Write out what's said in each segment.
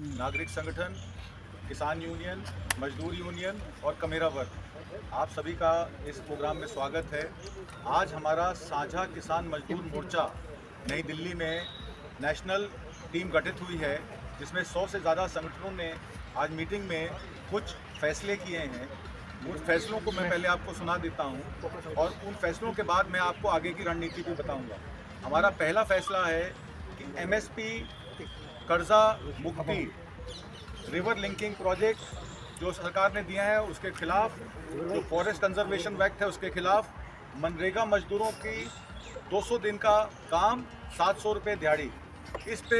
नागरिक संगठन, किसान यूनियन, मजदूर यूनियन और कमेरा वर्ग, आप सभी का इस प्रोग्राम में स्वागत है। आज हमारा साझा किसान मजदूर मोर्चा नई दिल्ली में नेशनल टीम गठित हुई है, जिसमें 100 से ज़्यादा संगठनों ने आज मीटिंग में कुछ फैसले किए हैं। उन फैसलों को मैं पहले आपको सुना देता हूं और उन फैसलों के बाद मैं आपको आगे की रणनीति भी बताऊंगा। हमारा पहला फैसला है कि एमएसपी कर्जा मुक्ति रिवर लिंकिंग प्रोजेक्ट जो सरकार ने दिया है उसके खिलाफ, जो फॉरेस्ट कंजर्वेशन एक्ट है उसके खिलाफ, मनरेगा मजदूरों की 200 दिन का काम 700 रुपये दिहाड़ी, इस पे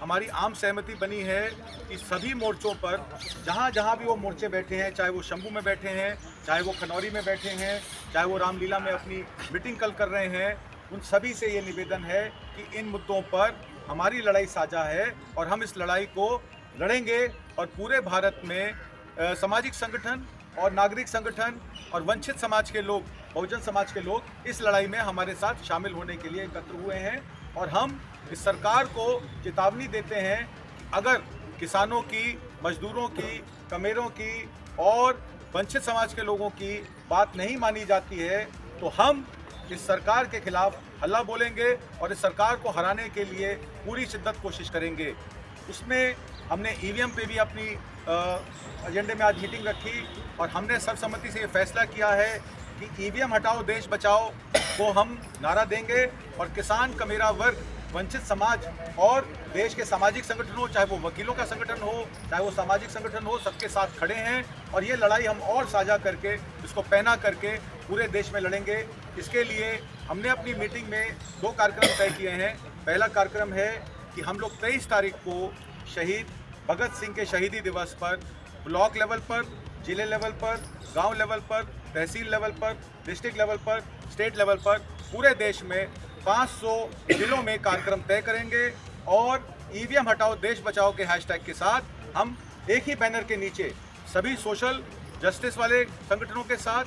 हमारी आम सहमति बनी है कि सभी मोर्चों पर जहाँ जहाँ भी वो मोर्चे बैठे हैं, चाहे वो शंभू में बैठे हैं, चाहे वो खनौरी में बैठे हैं, चाहे वो रामलीला में अपनी मीटिंग कल कर रहे हैं, उन सभी से ये निवेदन है कि इन मुद्दों पर हमारी लड़ाई साझा है और हम इस लड़ाई को लड़ेंगे और पूरे भारत में सामाजिक संगठन और नागरिक संगठन और वंचित समाज के लोग, बहुजन समाज के लोग इस लड़ाई में हमारे साथ शामिल होने के लिए एकत्र हुए हैं। और हम इस सरकार को चेतावनी देते हैं कि अगर किसानों की, मजदूरों की, कमेरों की और वंचित समाज के लोगों की बात नहीं मानी जाती है तो हम इस सरकार के खिलाफ हल्ला बोलेंगे और इस सरकार को हराने के लिए पूरी शिद्दत कोशिश करेंगे। उसमें हमने ईवीएम पे भी अपनी एजेंडे में आज मीटिंग रखी और हमने सर्वसम्मति से ये फैसला किया है कि ईवीएम हटाओ देश बचाओ को हम नारा देंगे और किसान, कमेरा वर्ग, वंचित समाज और देश के सामाजिक संगठन हो, चाहे वो वकीलों का संगठन हो, चाहे वो सामाजिक संगठन हो, सबके साथ खड़े हैं और ये लड़ाई हम और साझा करके, इसको पहना करके पूरे देश में लड़ेंगे। इसके लिए हमने अपनी मीटिंग में 2 कार्यक्रम तय किए हैं। पहला कार्यक्रम है कि हम लोग 23 तारीख को शहीद भगत सिंह के शहीदी दिवस पर ब्लॉक लेवल पर, जिले लेवल पर, गांव लेवल पर, तहसील लेवल पर, डिस्ट्रिक्ट लेवल पर, स्टेट लेवल पर पूरे देश में 500 जिलों में कार्यक्रम तय करेंगे और ईवीएम हटाओ देश बचाओ के हैशटैग के साथ हम एक ही बैनर के नीचे सभी सोशल जस्टिस वाले संगठनों के साथ,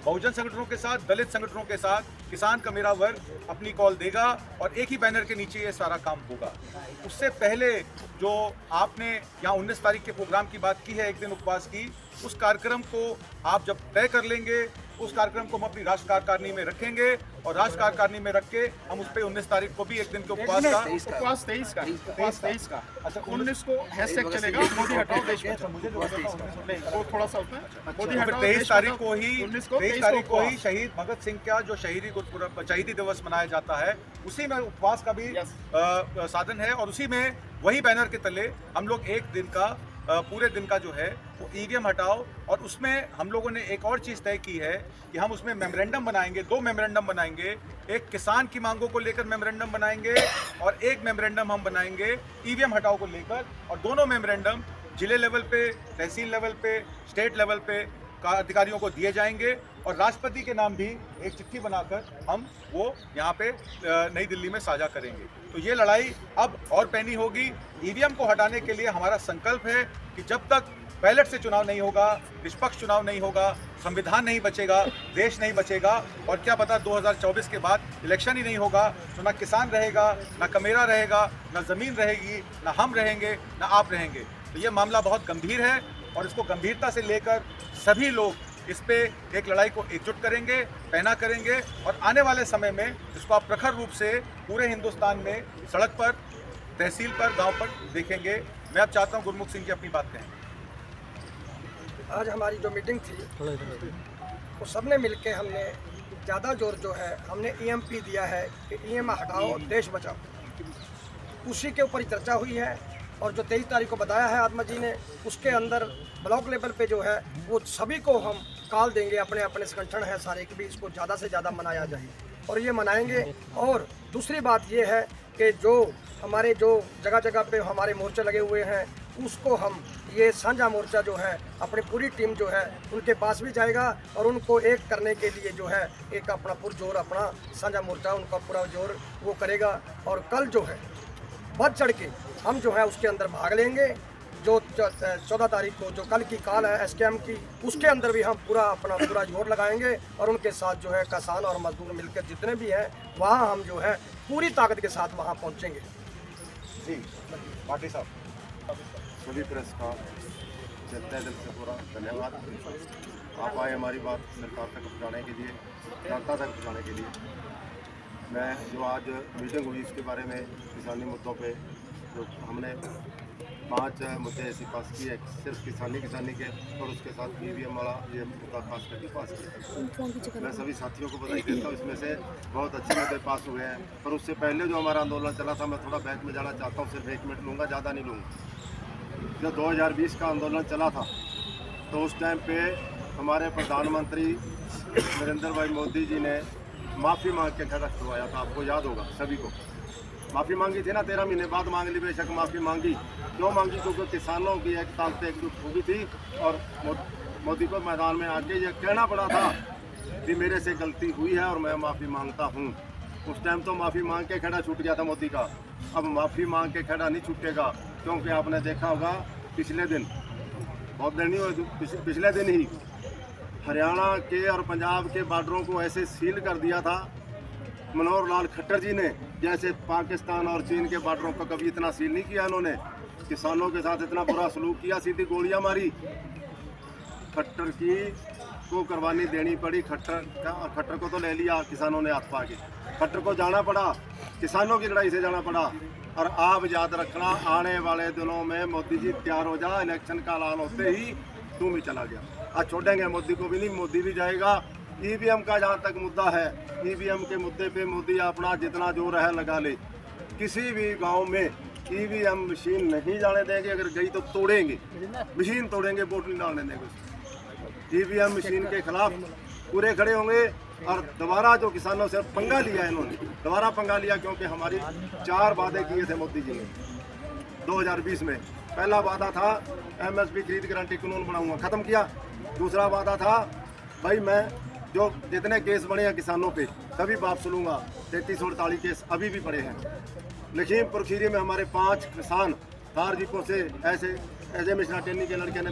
बहुजन संगठनों के साथ, दलित संगठनों के साथ, किसान का मेरा वर्ग अपनी कॉल देगा और एक ही बैनर के नीचे ये सारा काम होगा। उससे पहले जो आपने यहाँ 19 तारीख के प्रोग्राम की बात की है, एक दिन उपवास की, उस कार्यक्रम को आप जब तय कर लेंगे, उस कार्यक्रम को हम अपनी राष्ट्र कार्यकारिणी में रखेंगे और राष्ट्र कार्यकारिणी में रख के हम उस पर 19 तारीख को भी एक दिन के उपवास का 23 का अच्छा 19 को हैशटैग चलेगा मोदी हटाओ देश बचाओ। मुझे वो थोड़ा सा होता है मोदी हटाओ 23 तारीख को ही 23 तारीख को ही शहीद भगत सिंह का जो शहीदी दिवस मनाया जाता है, उसी में उपवास का भी साधन है और उसी में वही बैनर के तले हम लोग एक दिन का, पूरे दिन का जो है वो ईवीएम हटाओ। और उसमें हम लोगों ने एक और चीज़ तय की है कि हम उसमें मेमोरेंडम बनाएंगे, 2 मेमोरेंडम बनाएंगे। एक किसान की मांगों को लेकर मेमोरेंडम बनाएंगे और एक मेमोरेंडम हम बनाएंगे ईवीएम हटाओ को लेकर, और दोनों मेमोरेंडम जिले लेवल पे, तहसील लेवल पे, स्टेट लेवल पे का अधिकारियों को दिए जाएंगे और राष्ट्रपति के नाम भी एक चिट्ठी बनाकर हम वो यहाँ पे नई दिल्ली में साझा करेंगे। तो ये लड़ाई अब और पैनी होगी। ईवीएम को हटाने के लिए हमारा संकल्प है कि जब तक बैलेट से चुनाव नहीं होगा, निष्पक्ष चुनाव नहीं होगा, संविधान नहीं बचेगा, देश नहीं बचेगा और क्या पता 2024 के बाद इलेक्शन ही नहीं होगा तो ना किसान रहेगा, ना कमेरा रहेगा, ना ज़मीन रहेगी, ना हम रहेंगे, ना आप रहेंगे। तो ये मामला बहुत गंभीर है और इसको गंभीरता से लेकर सभी लोग इस पे एक लड़ाई को एकजुट करेंगे, पहना करेंगे और आने वाले समय में इसको आप प्रखर रूप से पूरे हिंदुस्तान में सड़क पर, तहसील पर, गांव पर देखेंगे। मैं अब चाहता हूं गुरमुख सिंह जी अपनी बात कहें। आज हमारी जो मीटिंग थी वो सबने मिलके हमने ज़्यादा जोर जो है हमने ईएमपी दिया है कि ईएम हटाओ देश बचाओ, उसी के ऊपर चर्चा हुई है। और जो 23 तारीख को बताया है आत्मा जी ने, उसके अंदर ब्लॉक लेवल पे जो है वो सभी को हम कॉल देंगे, अपने अपने संगठन है सारे कि भी इसको ज़्यादा से ज़्यादा मनाया जाए और ये मनाएंगे। और दूसरी बात ये है कि जो हमारे जो जगह जगह पे हमारे मोर्चे लगे हुए हैं उसको हम ये साझा मोर्चा जो है अपनी पूरी टीम जो है उनके पास भी जाएगा और उनको एक करने के लिए जो है एक अपना पुरजोर अपना साझा मोर्चा उनका पूरा जोर वो करेगा। और कल जो है बढ़ चढ़ के हम जो है उसके अंदर भाग लेंगे। जो 14 तारीख को जो कल की कॉल है एसकेएम की, उसके अंदर भी हम पूरा जोर लगाएंगे और उनके साथ जो है किसान और मजदूर मिलकर जितने भी हैं वहाँ हम जो है पूरी ताकत के साथ वहाँ पहुँचेंगे। जी पाटिल साहब। सभी प्रेस का तहे दिल से पूरा धन्यवाद। आप आए हमारी बात सरकार तक पहुँचाने के लिए, जनता तक पहुँचाने के लिए। मैं जो आज मीटिंग हुई इसके बारे में किसानी मुद्दों पे जो हमने 5 मुद्दे ऐसे पास किए, सिर्फ किसानी के और उसके साथ EVM वाला ये मुद्दा खास करके पास किया। मैं सभी साथियों को बधाई देता हूँ, इसमें से बहुत अच्छे मुद्दे पास हुए हैं। पर उससे पहले जो हमारा आंदोलन चला था, मैं थोड़ा बैक में जाना चाहता हूँ, सिर्फ 1 मिनट लूँगा, ज़्यादा नहीं लूँगा। जब 2020 का आंदोलन चला था तो उस टाइम पे हमारे प्रधानमंत्री नरेंद्र भाई मोदी जी ने माफ़ी मांग के खड़ा करवाया था, आपको याद होगा सभी को। माफ़ी मांगी थी ना, 13 महीने बाद मांग ली, बेशक माफ़ी मांगी। क्यों मांगी? क्योंकि किसानों की एक ताल पे एकजुट हो गई थी और मोदी को मैदान में आके ये कहना पड़ा था कि मेरे से गलती हुई है और मैं माफ़ी मांगता हूँ। उस टाइम तो माफ़ी मांग के खड़ा छूट गया था मोदी का, अब माफ़ी मांग के खड़ा नहीं छूटेगा। क्योंकि आपने देखा होगा पिछले दिन, बहुत दिन नहीं हुए, पिछले दिन ही हरियाणा के और पंजाब के बॉर्डरों को ऐसे सील कर दिया था मनोहर लाल खट्टर जी ने, जैसे पाकिस्तान और चीन के बॉर्डरों को कभी इतना सील नहीं किया इन्होंने। किसानों के साथ इतना बुरा सलूक किया, सीधी गोलियां मारी। खट्टर की को कुर्बानी देनी पड़ी, खट्टर को तो ले लिया किसानों ने हाथ पाके, खट्टर को जाना पड़ा, किसानों की लड़ाई से जाना पड़ा। और आप याद रखना, आने वाले दिनों में मोदी जी तैयार हो जा, इलेक्शन का ऐलान होते ही तुम ही चला गया। आज छोड़ेंगे मोदी को भी नहीं, मोदी भी जाएगा। EVM का जहाँ तक मुद्दा है, EVM के मुद्दे पे मोदी अपना जितना जोर है लगा ले। किसी भी गांव में EVM मशीन नहीं जाने देंगे, अगर गई तो तोड़ेंगे, मशीन तोड़ेंगे, वोट नहीं डालने देंगे। EVM मशीन के खिलाफ पूरे खड़े होंगे। और दोबारा जो किसानों से पंगा लिया इन्होंने, दोबारा पंगा लिया, क्योंकि हमारी 4 वादे किए थे मोदी जी ने 2020 में। पहला वादा था MSP खरीद गारंटी कानून बनाऊंगा, ख़त्म किया। दूसरा वादा था भाई मैं जो जितने केस बने हैं किसानों पे सभी वापस लूँगा। 3348 केस अभी भी पड़े हैं। लखीमपुर खीरी में हमारे 5 किसान तार जीपों से ऐसे मिश्रा टेनी के लड़के ने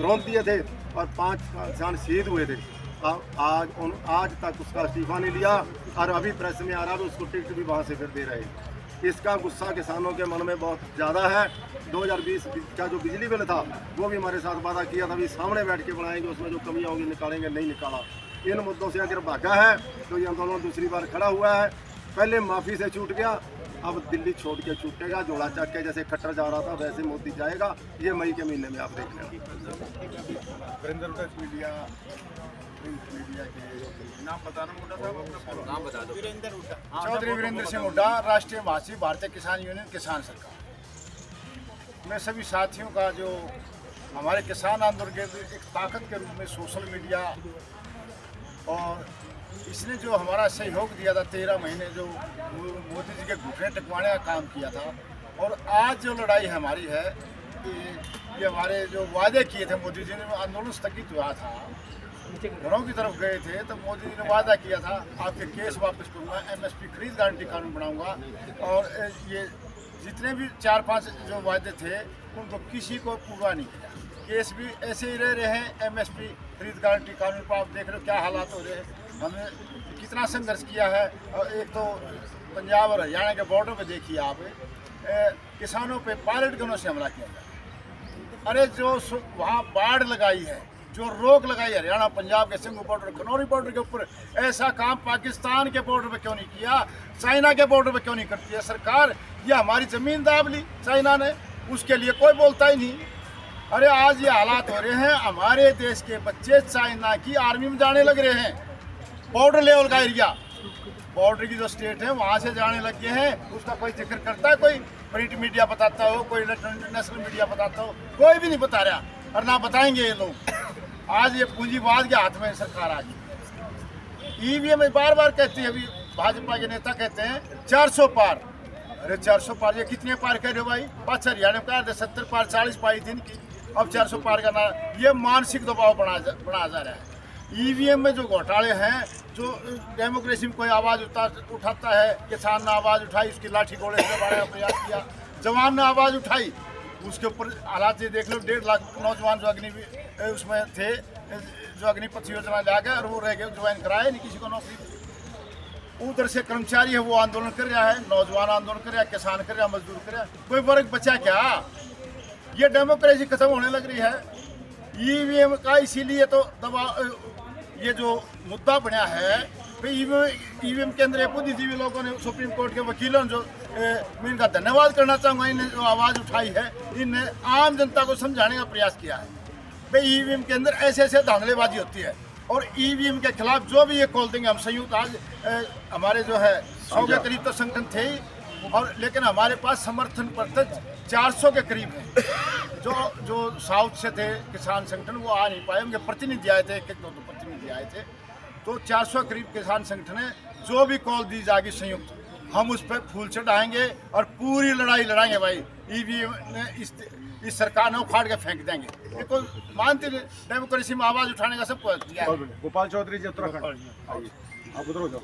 रौंद दिए थे और 5 किसान शहीद हुए थे। आज तक उसका इस्तीफा नहीं लिया और अभी प्रेस में आ रहा है उसको टिकट भी वहाँ से फिर दे रहे हैं। इसका गुस्सा किसानों के मन में बहुत ज़्यादा है। 2020 का जो बिजली बिल था वो भी हमारे साथ वादा किया था, अभी सामने बैठ के बनाएंगे, उसमें जो कमियाँ होंगी निकालेंगे, नहीं निकाला। इन मुद्दों से अगर भागा है तो ये आंदोलन दूसरी बार खड़ा हुआ है। पहले माफ़ी से छूट गया, अब दिल्ली छोड़ के छूटेगा। जोड़ा चक के जैसे खट्टर जा रहा था वैसे मोदी जाएगा। ये मई के महीने में आप देख लेना। मीडिया के नाम बताना मुद्दा था, नाम बता दो। चौधरी वीरेंद्र सिंह हुड्डा, राष्ट्रीय महासचिव, भारतीय किसान यूनियन, किसान सरकार। मैं सभी साथियों का जो हमारे किसान आंदोलन के एक ताकत के रूप में सोशल मीडिया और इसने जो हमारा सहयोग दिया था 13 महीने, जो मोदी जी के घुटने टकवाने का काम किया था, और आज जो लड़ाई हमारी है ये हमारे जो वादे किए थे मोदी जी ने, आंदोलन स्थगित हुआ था, घरों की तरफ गए थे, तो मोदी जी ने वादा किया था आपके केस वापस करूँगा, MSP खरीद गारंटी कानून बनाऊंगा। और ये जितने भी 4-5 जो वादे थे उनको किसी को पूरा नहीं किया। केस भी ऐसे ही रह रहे हैं। MSP खरीद गारंटी कानून पर आप देख रहे हो क्या हालात हो रहे हैं। हमने कितना संघर्ष किया है। और एक तो पंजाब और हरियाणा के बॉर्डर पे देखिए आप, किसानों पे पायलट गनों से हमला किया गया। अरे जो वहाँ बाढ़ लगाई है, जो रोक लगाई हरियाणा पंजाब के सिंघू बॉर्डर, खनौरी बॉर्डर के ऊपर, ऐसा काम पाकिस्तान के बॉर्डर पे क्यों नहीं किया, चाइना के बॉर्डर पे क्यों नहीं करती है सरकार। ये हमारी ज़मीन दाब ली चाइना ने, उसके लिए कोई बोलता ही नहीं। अरे आज ये हालात हो रहे हैं, हमारे देश के बच्चे चाइना की आर्मी में जाने लग रहे हैं। बॉर्डर लेवल का एरिया, बॉर्डर की जो स्टेट है वहाँ से जाने लग गए हैं। उसका कोई जिक्र करता है? कोई प्रिंट मीडिया बताता हो, कोई इंटरनेशनल मीडिया बताता हो? कोई भी नहीं बता रहा और ना बताएंगे ये लोग। आज ये पूंजीवाद के हाथ में सरकार आ गई। EVM में बार बार कहती है, अभी भाजपा के नेता कहते हैं 400 पार। अरे 400 पार, ये कितने पार कर रहे हो भाई? 5 हरियाणा में कहा 70 पार 40 पाई थी इनकी, अब 400 पार करना, ये मानसिक दबाव बना जा रहा है। EVM में जो घोटाले हैं, जो डेमोक्रेसी में कोई आवाज़ उठाता है, किसान ने आवाज़ उठाई, उसकी लाठी घोड़े से मारने का प्रयास किया, जवान ने आवाज़ उठाई, उसके ऊपर हालात ये देख लो। 1.5 लाख नौजवान जो उसमें थे, जो अग्निपथ योजना ला गए और वो रह गए, ज्वाइन कराए नहीं किसी को नौकरी। उधर से कर्मचारी है वो आंदोलन कर रहा है, नौजवान आंदोलन कर रहा है, किसान कर रहा है, मजदूर कर रहा है, कोई वर्ग बचा क्या? ये डेमोक्रेसी खत्म होने लग रही है। ईवीएम का इसीलिए तो ये जो मुद्दा बना है ईवीएम के अंदर बुद्धिजीवी लोगों ने, सुप्रीम कोर्ट के वकीलों ने जो मैं इनका धन्यवाद करना चाहूँगा, इन्हें जो आवाज़ उठाई है, इनने आम जनता को समझाने का प्रयास किया है भाई ईवीएम के अंदर ऐसे ऐसे धांधलेबाजी होती है और ईवीएम के खिलाफ जो भी ये कॉल देंगे हम संयुक्त आज हमारे जो है 100 के करीब तो संगठन थे ही, और लेकिन हमारे पास समर्थन प्रतिशत 400 के करीब है। जो साउथ से थे किसान संगठन वो आ नहीं पाए, उनके प्रतिनिधि आए थे, एक दो प्रतिनिधि आए थे, तो 400 करीब किसान संगठन है। जो भी कॉल दी जाएगी संयुक्त, हम उस पर फूल चढ़ाएंगे और पूरी लड़ाई लड़ाएंगे भाई। ईवीएम ने इस सरकार ने उखाड़ के फेंक देंगे, ये कोई मानते डेमोक्रेसी में आवाज़ उठाने का सबको दिया है। गोपाल चौधरी जी उत्तराखंड, आइए आप उधर हो जाओ।